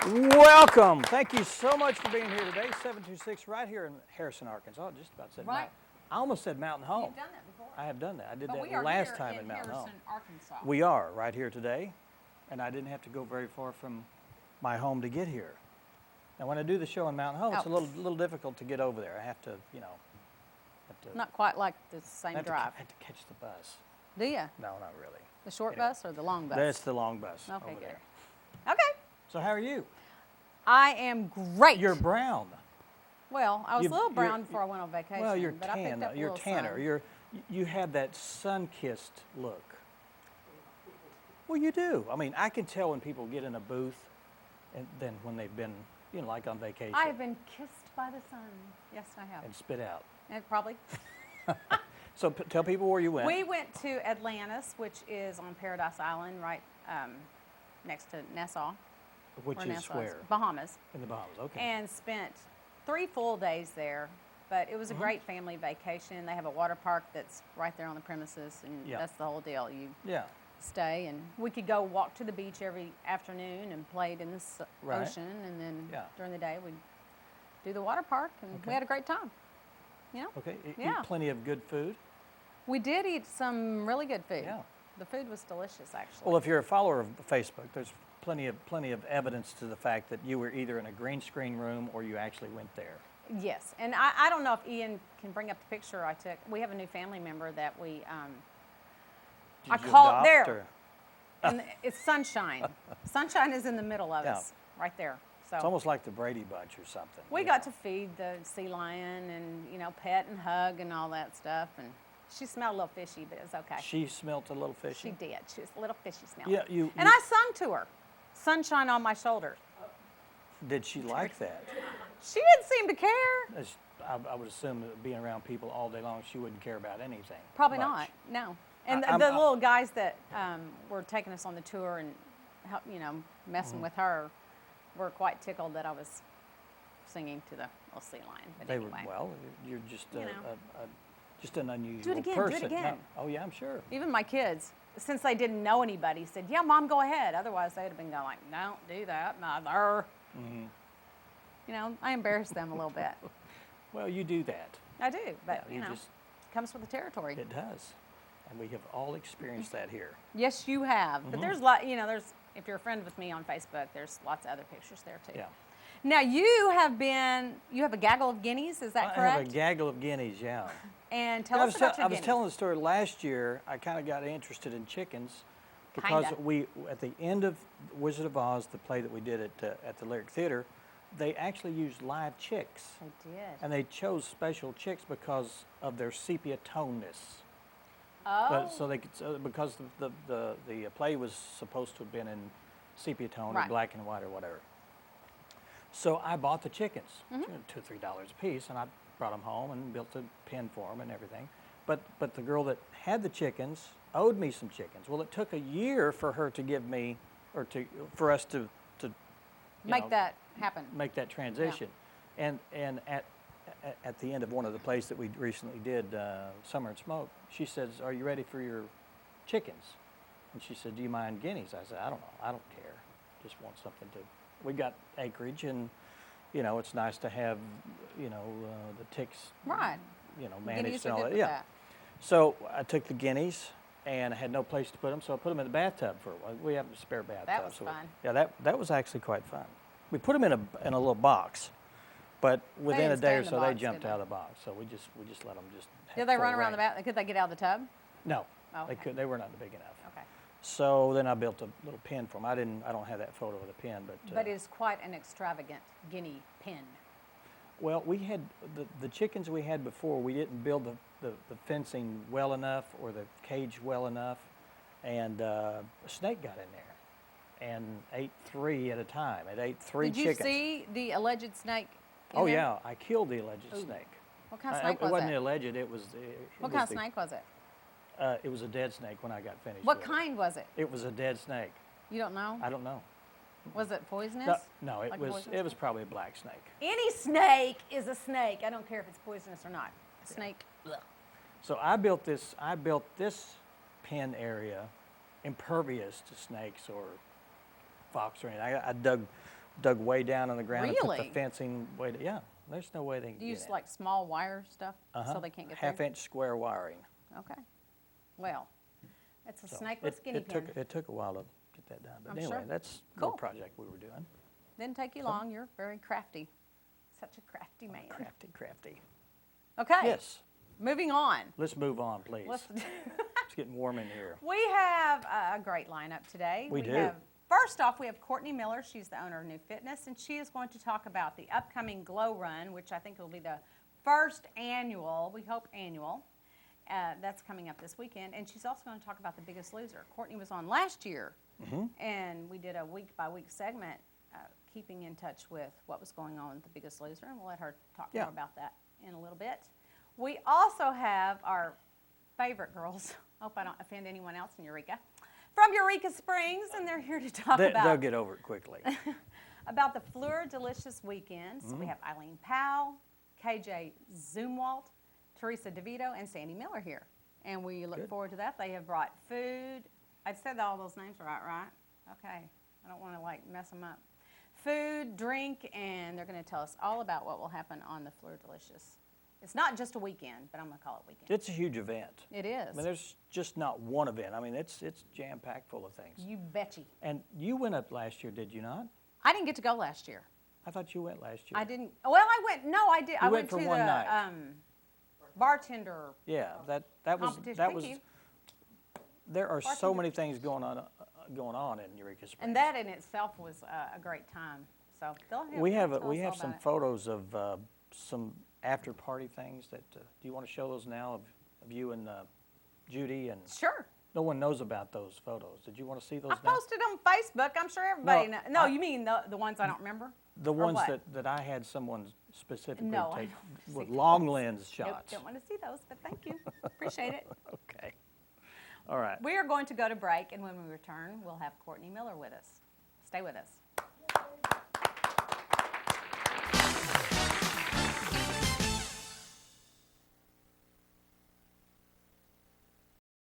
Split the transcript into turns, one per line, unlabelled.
Welcome. Thank you so much for being here today. 726 right here in Harrison, Arkansas. Just about said
Right.
I almost said Mountain Home.
You've done that before.
I have done that. I did
But
that
we are
last
here
time in Mountain Home.
Harrison, Arkansas.
We are right here today, and I didn't have to go very far from my home to get here. Now, when I do the show in Mountain Home, it's a little difficult to get over there. I have to,
Not quite like the same drive.
I have to catch the bus.
Do you?
No, not really.
The short bus or the long bus?
That's the long bus
Okay,
over
good.
there.
Okay.
So how are you?
I am great.
You're brown.
Well, I was a little
You're-
brown before I went on vacation.
Well, you're
but I picked
tan.
up a
You're
little
tanner.
sun.
You have that sun-kissed look. Well, you do. I mean, I can tell when people get in a booth, and then when they've been, like on vacation.
I have been kissed by the sun. Yes, I have.
And spit out.
And probably.
So tell people where you went.
We went to Atlantis, which is on Paradise Island, right next to Nassau.
Which is
Nassau
where?
Bahamas.
In the Bahamas. Okay.
And spent 3 full days there. But it was a great family vacation. They have a water park that's right there on the premises, and that's the whole deal. You stay, and we could go walk to the beach every afternoon and played in the ocean, and then during the day we'd do the water park, and we had a great time. You know?
Okay. Eat plenty of good food.
We did eat some really good food.
Yeah.
The food was delicious, actually.
Well, if you're a follower of Facebook, there's plenty of evidence to the fact that you were either in a green screen room or you actually went there.
Yes, and I don't know if Ian can bring up the picture I took. We have a new family member that we
Did
I
you
called
adopt,
there,
or-
and it's Sunshine. Sunshine is in the middle of us, right there. So
It's almost like the Brady Bunch or something.
we got to feed the sea lion and pet and hug and all that stuff, and she smelled a little fishy, but it was okay.
She smelt a little fishy.
She did. She was a little fishy smelling.
Yeah,
and I sung to her, "Sunshine on My Shoulder."
Did she like that?
She didn't seem to care.
I would assume that being around people all day long, she wouldn't care about anything.
Probably
much.
not. No. And
I'm-
the little guys that were taking us on the tour and help, messing with her, were quite tickled that I was singing to the little sea lion. But
They
anyway,
were, well, you're just just an unusual
Do it again,
person.
do it again.
No, oh yeah, I'm sure.
even my kids, since they didn't know anybody, said, "Yeah, Mom, go ahead." Otherwise, they'd have been going like, "Don't do that, Mother." I embarrassed them a little bit.
Well, you do that.
I do, but
you
it
just-
comes with the territory.
It does, and we have all experienced that here.
Yes, you have. But there's there's if you're a friend with me on Facebook, there's lots of other pictures there too.
Yeah.
Now you have a gaggle of guineas, is that
I
correct?
have a gaggle of guineas, yeah.
And tell
I
us about your
I was
guineas.
telling the story last year. I kind of got interested in chickens because
Kinda.
we, at the end of Wizard of Oz, the play that we did at the Lyric Theater, they actually used live chicks.
They did.
And they chose special chicks because of their sepia toneness.
Oh.
So they could, because the play was supposed to have been in sepia tone or
Right.
black and white or whatever. So I bought the chickens, $2 or $3 a piece, and I brought them home and built a pen for them and everything. But the girl that had the chickens owed me some chickens. Well, it took a year for her to give me, for us to
Make that happen.
make that transition. And at the end of one of the plays that we recently did, Summer and Smoke, she says, "Are you ready for your chickens?" And she said, "Do you mind guineas?" I said, "I don't know. I don't care. Just want something to." We got acreage, and it's nice to have the ticks,
Right.
managed
Guineas
and
are
all
good
that.
with
Yeah.
that.
So I took the guineas, and I had no place to put them, so I put them in the bathtub for a while. We have a spare bathtub.
That was
so
fun.
Yeah, that was actually quite fun. We put them in a little box, but within a
didn't
day
stay
or
in the
so they
box,
jumped
did
out
they?
of the box. So we just let them just.
Did they run around the bath? Could they get out of the tub?
No,
Oh,
they
okay.
could. They were not big enough.
Okay.
So then I built a little pen for them. I don't have that photo of the pen, but.
But it's quite an extravagant guinea pen.
Well, we had the chickens we had before. We didn't build the fencing well enough or the cage well enough, and a snake got in there and ate 3 at a time. It ate 3
Did you
chickens.
see the alleged snake? in
Oh
there?
yeah, I killed the alleged
Ooh.
snake.
What kind of snake
It
was
wasn't
it?
alleged. It was.
What kind of snake was it?
It was a dead snake when I got finished.
What
with
kind was it?
It was a dead snake.
You don't know?
I don't know.
Was it poisonous?
No, it
Like a
was.
poisonous
It was
snake?
probably a black snake.
Any snake is a snake. I don't care if it's poisonous or not. A snake. Ugh.
So I built this pen area impervious to snakes or fox or anything. I dug dug way down on the ground and put
Really?
the fencing way to, yeah, there's no way they can
Do you
get
use
in.
like small wire stuff so they can't get through?
Half-inch square wiring.
Okay. Well, it's a
So
snakeless guinea pig.
It took a while to get that done. But
I'm
anyway,
sure.
that's a
Cool.
little project we were doing.
Didn't take you long. You're very crafty. Such a crafty man.
Crafty.
Okay.
Yes.
Moving on.
Let's move on, please. It's getting warm in here.
We have a great lineup today.
We do.
First off, we have Courtney Miller. She's the owner of New Fitness, and she is going to talk about the upcoming Glow Run, which I think will be the first annual, we hope annual. That's coming up this weekend. And she's also going to talk about The Biggest Loser. Courtney was on last year, and we did a week-by-week segment keeping in touch with what was going on with The Biggest Loser, and we'll let her talk more about that in a little bit. We also have our favorite girls. Hope I don't offend anyone else in Eureka. From Eureka Springs, and they're here to talk about...
They'll get over it quickly.
about the Fleur Delicious Weekend. So we have Eileen Powell, KJ Zumwalt, Teresa DeVito, and Sandy Miller here. And we look forward to that. They have brought food. I've said all those names right? Okay. I don't want to, like, mess them up. Food, drink, and they're going to tell us all about what will happen on the Fleur Delicious. It's not just a weekend, but I'm going to call it weekend.
It's a huge event.
It is.
I mean, there's just not one event. I mean, it's jam-packed full of things.
You betcha.
And you went up last year, did you not?
I didn't get to go last year.
I thought you went last year.
I didn't. Well, I went. No, I did. I went
for
to
one
the
night.
bartender.
Yeah, that was
competition.
that
Thank
was.
you.
There are so many things going on in Eureka Springs.
And that in itself was a great time. So they'll have.
We have
tell us all
some
about it.
photos of some after party things that. Do you want to show those now of you and Judy and?
Sure.
No one knows about those photos. Did you want to see those
I
now?
posted on Facebook. I'm sure everybody knows. No,
I-
you mean the ones I don't remember?
The ones
what?
that I had someone specifically
No, I
take
don't
with
see
long
those.
lens
Nope,
shots.
don't want to see those, but thank you. Appreciate it.
Okay. All right.
We are going to go to break, and when we return, we'll have Courtney Miller with us. Stay with us.